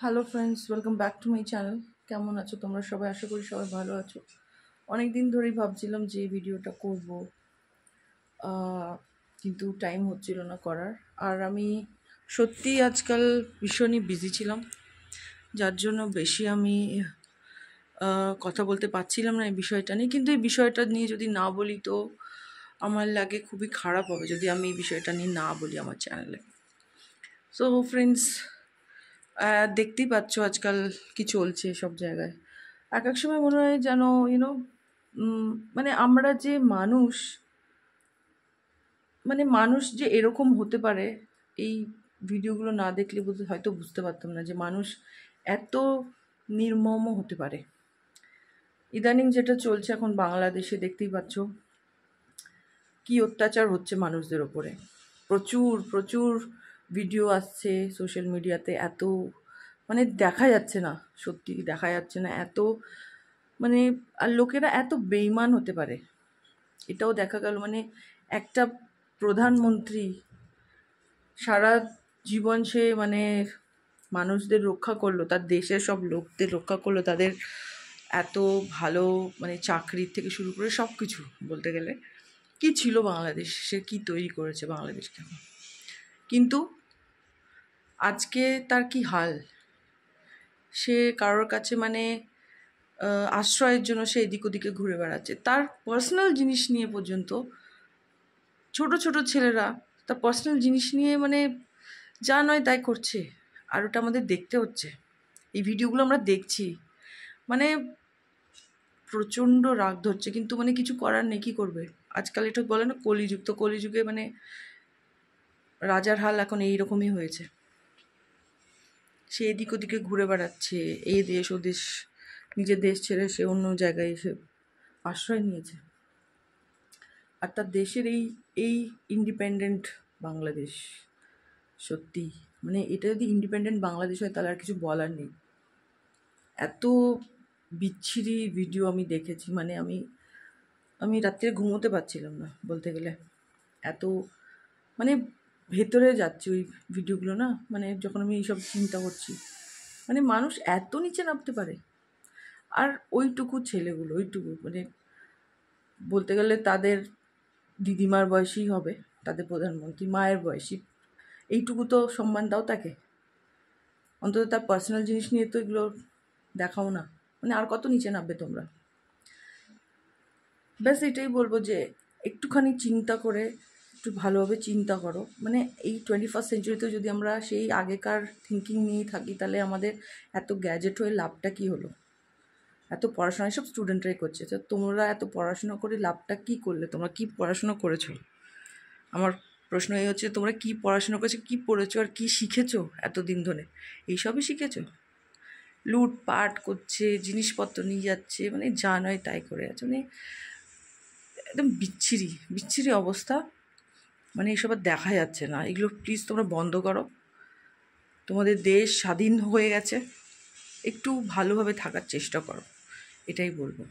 Hello friends, welcome back to my channel. কেমন আছো তোমরা সবাই? আশা করি সবাই ভালো আছো। অনেক দিন ধরেই ভাবছিলাম যে ভিডিওটা করব, কিন্তু টাইম হচ্ছিল না করার। আর আমি সত্যি আজকাল ভীষণই বিজি ছিলাম, যার জন্য বেশি আমি কথা বলতে পারছিলাম না এই বিষয়টা নিয়ে। কিন্তু এই বিষয়টা নিয়ে যদি না বলি তো আমার লাগে খুবই খারাপ হবে যদি আমি এই বিষয়টা নিয়ে না বলি আমার চ্যানেলে। সো ফ্রেন্ডস, দেখতেই পাচ্ছ আজকাল কি চলছে সব জায়গায়। এক এক সময় মনে হয় যেন ইউনো মানে আমরা যে মানুষ, মানে মানুষ যে এরকম হতে পারে, এই ভিডিওগুলো না দেখলে হয়তো বুঝতে পারতাম না যে মানুষ এত নির্মম হতে পারে। ইদানিং যেটা চলছে এখন বাংলাদেশে দেখতেই পাচ্ছ কি অত্যাচার হচ্ছে মানুষদের ওপরে। প্রচুর প্রচুর ভিডিও আসছে সোশ্যাল মিডিয়াতে, এত মানে দেখা যাচ্ছে না, সত্যি দেখা যাচ্ছে না এত, মানে আর লোকেরা এত বেইমান হতে পারে এটাও দেখা গেল। মানে একটা প্রধানমন্ত্রী সারা জীবন সে মানে মানুষদের রক্ষা করলো, তার দেশের সব লোকদের রক্ষা করলো, তাদের এত ভালো মানে চাকরির থেকে শুরু করে সব কিছু বলতে গেলে কি ছিল বাংলাদেশ, সে কি তৈরি করেছে বাংলাদেশকে। কিন্তু আজকে তার কি হাল, সে কারোর কাছে মানে আশ্রয়ের জন্য সে এদিক ওদিকে ঘুরে বেড়াচ্ছে। তার পার্সোনাল জিনিস নিয়ে পর্যন্ত ছোট ছোট ছেলেরা তার পার্সোনাল জিনিস নিয়ে মানে যা নয় তাই করছে, আর ওটা আমাদের দেখতে হচ্ছে। এই ভিডিওগুলো আমরা দেখছি, মানে প্রচণ্ড রাগ ধরছে, কিন্তু মানে কিছু করার নেই, কী করবে। আজকাল এটা বলে না কলিযুগ, তো কলিযুগে মানে রাজার হাল এখন এইরকমই হয়েছে। সে এদিক ওদিকে ঘুরে বেড়াচ্ছে, এই দেশ ও দেশ, নিজের দেশ ছেড়ে সে অন্য জায়গায় এসে আশ্রয় নিয়েছে। আর তার দেশের এই এই ইন্ডিপেন্ডেন্ট বাংলাদেশ, সত্যি মানে এটা যদি ইন্ডিপেন্ডেন্ট বাংলাদেশ হয় তাহলে আর কিছু বলার নেই। এত বিচ্ছিরি ভিডিও আমি দেখেছি, মানে আমি আমি রাত্রে ঘুমোতে পারছিলাম না বলতে গেলে। এত মানে ভেতরে যাচ্ছে ওই ভিডিওগুলো না, মানে যখন আমি এইসব চিন্তা করছি, মানে মানুষ এত নিচে নামতে পারে। আর ওইটুকু ছেলেগুলো, ওইটুকু মানে বলতে গেলে তাদের দিদিমার বয়সী হবে, তাদের প্রধানমন্ত্রী মায়ের বয়সী, এইটুকু তো সম্মান দাও তাকে। অন্তত তার পার্সোনাল জিনিস নিয়ে তো এগুলো দেখাও না। মানে আর কত নিচে নামবে তোমরা। ব্যাস এটাই বলবো যে একটুখানি চিন্তা করে, একটু ভালোভাবে চিন্তা করো। মানে এই 21st সেঞ্চুরিতে যদি আমরা সেই আগেকার থিঙ্কিং নিয়েই থাকি তাহলে আমাদের এত গ্যাজেট হয়ে লাভটা কী হলো? এত পড়াশোনা সব স্টুডেন্টরাই করছে, তো তোমরা এত পড়াশোনা করে লাভটা কী করলে? তোমরা কী পড়াশোনা করেছো? আমার প্রশ্ন এই হচ্ছে, তোমরা কী পড়াশোনা করেছো, কী পড়েছো, আর কী শিখেছো এতদিন ধরে? এইসবই শিখেছো? লুটপাট করছে, জিনিসপত্র নিয়ে যাচ্ছে, মানে যা নয় তাই করে যাচ্ছে, মানে একদম বিচ্ছিরি বিচ্ছিরি অবস্থা। মানে এসব আর দেখা যাচ্ছে না। এগুলো প্লিজ তোমরা বন্ধ করো। তোমাদের দেশ স্বাধীন হয়ে গেছে, একটু ভালোভাবে থাকার চেষ্টা করো, এটাই বলবো।